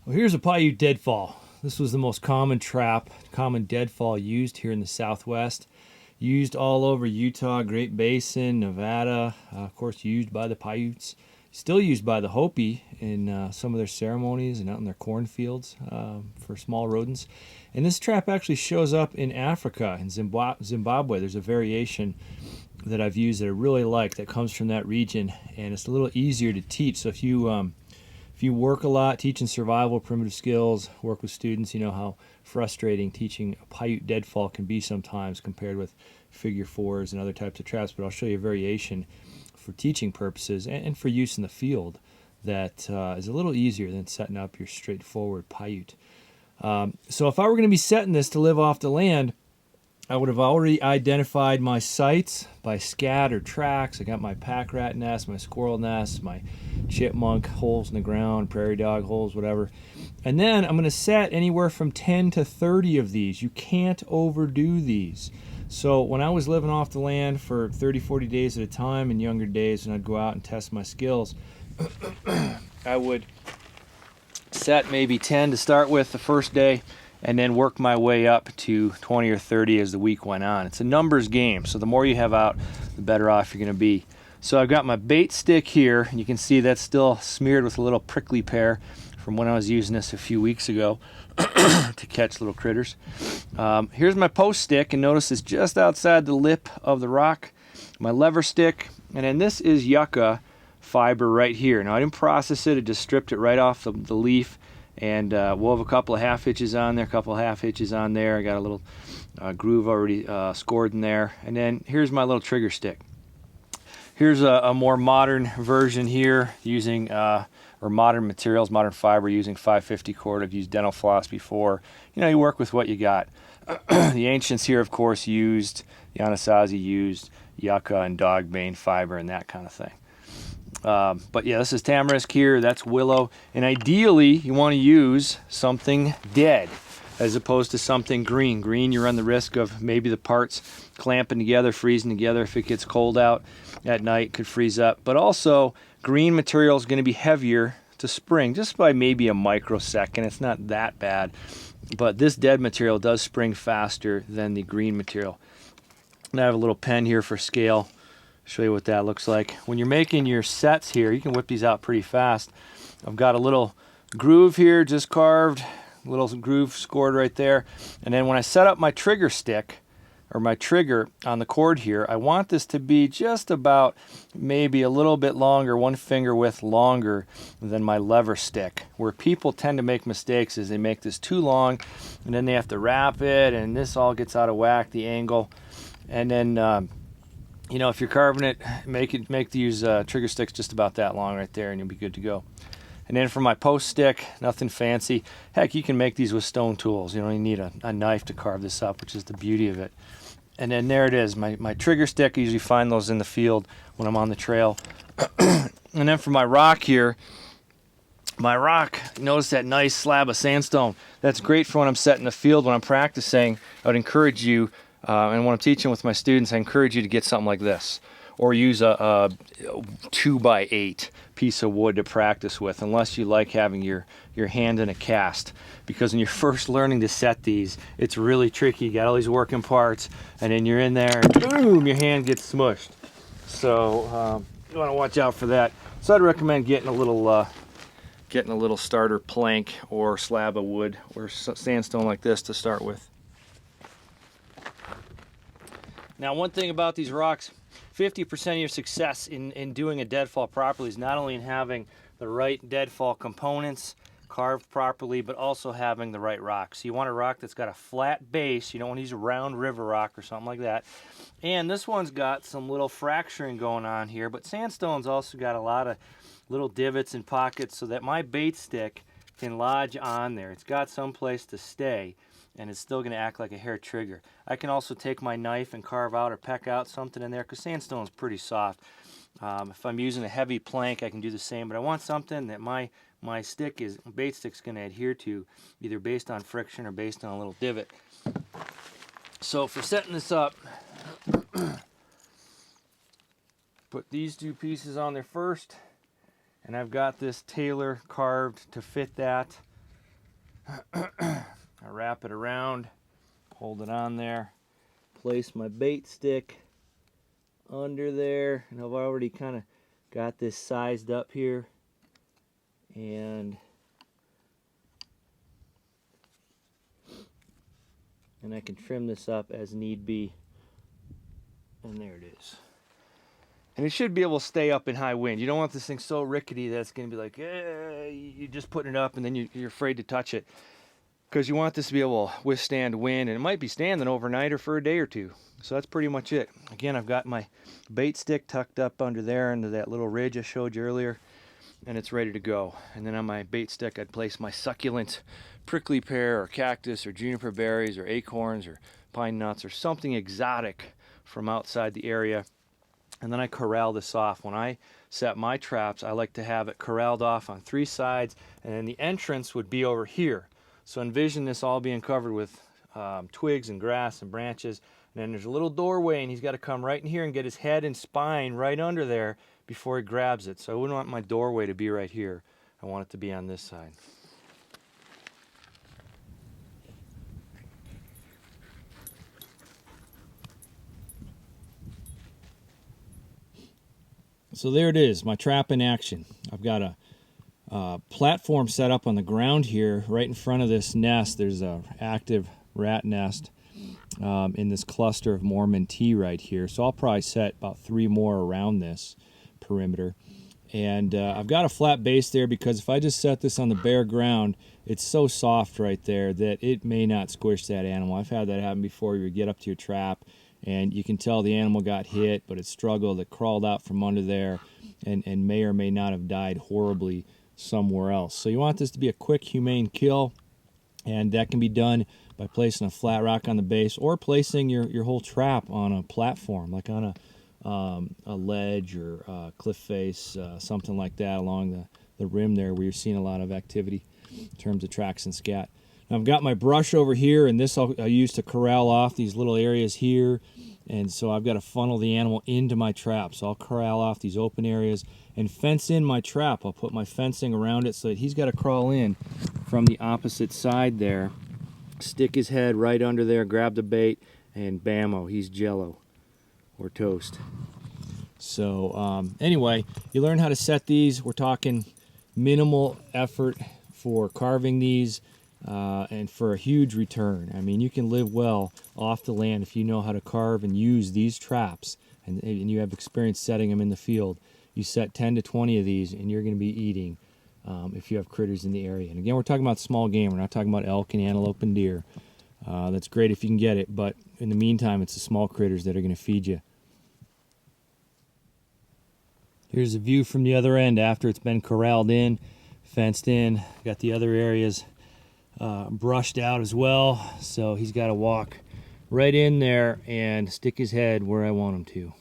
Well, here's a Paiute Deadfall. This was the most common deadfall used here in the Southwest. Used all over Utah, Great Basin, Nevada, of course used by the Paiutes. Still used by the Hopi in some of their ceremonies and out in their cornfields for small rodents. And this trap actually shows up in Africa, in Zimbabwe. There's a variation that I've used that I really like that comes from that region, and it's a little easier to teach. So if you work a lot teaching survival, primitive skills, work with students, you know how frustrating teaching a Paiute deadfall can be sometimes compared with figure fours and other types of traps. But I'll show you a variation for teaching purposes and for use in the field that is a little easier than setting up your straightforward Paiute. So if I were going to be setting this to live off the land, I would have already identified my sites by scat or tracks. I got my pack rat nest, my squirrel nest, my chipmunk holes in the ground, prairie dog holes, whatever. And then I'm going to set anywhere from 10 to 30 of these. You can't overdo these. So when I was living off the land for 30, 40 days at a time in younger days, and I'd go out and test my skills, I would set maybe 10 to start with the first day, and then work my way up to 20 or 30 as the week went on. It's a numbers game, so the more you have out, the better off you're going to be. So I've got my bait stick here, and you can see that's still smeared with a little prickly pear from when I was using this a few weeks ago to catch little critters. Here's my post stick, and notice it's just outside the lip of the rock. My lever stick, and then this is yucca fiber right here. Now I didn't process it, I just stripped it right off the leaf, and we'll have a couple of half hitches on there, a couple of half hitches on there. I got a little groove already scored in there. And then here's my little trigger stick. Here's a more modern version here using or modern materials, modern fiber, using 550 cord. I've used dental floss before. You know, you work with what you got. The ancients here, of course, used, the Anasazi used yucca and dogbane fiber and that kind of thing. But yeah, this is tamarisk here, that's willow, and ideally you want to use something dead as opposed to something green. Green, you run the risk of maybe the parts clamping together, freezing together. If it gets cold out at night, it could freeze up. But also, green material is going to be heavier to spring, just by maybe a microsecond. It's not that bad, but this dead material does spring faster than the green material. And I have a little pen here for scale. Show you what that looks like. When you're making your sets here, you can whip these out pretty fast. I've got a little groove here just carved, a little groove scored right there. And then when I set up my trigger stick, or my trigger on the cord here, I want this to be just about maybe a little bit longer, one finger width longer than my lever stick. Where people tend to make mistakes is they make this too long, and then they have to wrap it, and this all gets out of whack, the angle. And then you know, if you're carving it, make these trigger sticks just about that long right there, and you'll be good to go. And then for my post stick, nothing fancy. Heck, you can make these with stone tools. You don't even need a knife to carve this up, which is the beauty of it. And then there it is, my trigger stick. I usually find those in the field when I'm on the trail. And then for my rock here, notice that nice slab of sandstone. That's great for when I'm setting the field, when I'm practicing. I would encourage you, and when I'm teaching with my students, I encourage you to get something like this, or use a 2x8 piece of wood to practice with, unless you like having your hand in a cast, because when you're first learning to set these, it's really tricky. You got all these working parts, and then you're in there, and boom, your hand gets smushed. So you want to watch out for that. So I'd recommend getting a little starter plank or slab of wood or sandstone like this to start with. Now, one thing about these rocks, 50% of your success in doing a deadfall properly is not only in having the right deadfall components carved properly, but also having the right rock. So you want a rock that's got a flat base. You don't want to use a round river rock or something like that. And this one's got some little fracturing going on here, but sandstone's also got a lot of little divots and pockets so that my bait stick can lodge on there. It's got some place to stay, and it's still going to act like a hair trigger. I can also take my knife and carve out or peck out something in there, because sandstone is pretty soft. If I'm using a heavy plank, I can do the same, but I want something that my bait stick's going to adhere to, either based on friction or based on a little divot. So for setting this up, put these two pieces on there first, and I've got this tailor carved to fit that. I wrap it around, hold it on there, place my bait stick under there, and I've already kind of got this sized up here, and I can trim this up as need be, and there it is. And it should be able to stay up in high wind. You don't want this thing so rickety that it's going to be like, you're just putting it up and then you're afraid to touch it. Because you want this to be able to withstand wind, and it might be standing overnight or for a day or two. So that's pretty much it. Again, I've got my bait stick tucked up under there into that little ridge I showed you earlier, and it's ready to go. And then on my bait stick, I'd place my succulent prickly pear or cactus or juniper berries or acorns or pine nuts or something exotic from outside the area. And then I corral this off. When I set my traps, I like to have it corralled off on 3 sides, and then the entrance would be over here. So envision this all being covered with twigs and grass and branches, and then there's a little doorway, and he's got to come right in here and get his head and spine right under there before he grabs it. So I wouldn't want my doorway to be right here. I want it to be on this side. So there it is, my trap in action. I've got a platform set up on the ground here, right in front of this nest. There's a active rat nest in this cluster of Mormon tea right here. So I'll probably set about 3 more around this perimeter. And I've got a flat base there because if I just set this on the bare ground, it's so soft right there that it may not squish that animal. I've had that happen before. You get up to your trap and you can tell the animal got hit, but it struggled, it crawled out from under there, and may or may not have died horribly somewhere else. So you want this to be a quick, humane kill, and that can be done by placing a flat rock on the base or placing your whole trap on a platform, like on a ledge or a cliff face, something like that along the rim there where you're seeing a lot of activity in terms of tracks and scat. Now I've got my brush over here, and this I'll use to corral off these little areas here. And so I've got to funnel the animal into my trap. So I'll corral off these open areas and fence in my trap. I'll put my fencing around it so that he's got to crawl in from the opposite side there, stick his head right under there, grab the bait, and bammo, he's jello or toast. So anyway, you learn how to set these. We're talking minimal effort for carving these. And for a huge return. I mean, you can live well off the land if you know how to carve and use these traps, and you have experience setting them in the field. You set 10 to 20 of these, and you're going to be eating if you have critters in the area. And again, we're talking about small game. We're not talking about elk and antelope and deer. That's great if you can get it, but in the meantime, it's the small critters that are going to feed you. Here's a view from the other end after it's been corralled in, fenced in. Got the other areas brushed out as well, so he's got to walk right in there and stick his head where I want him to.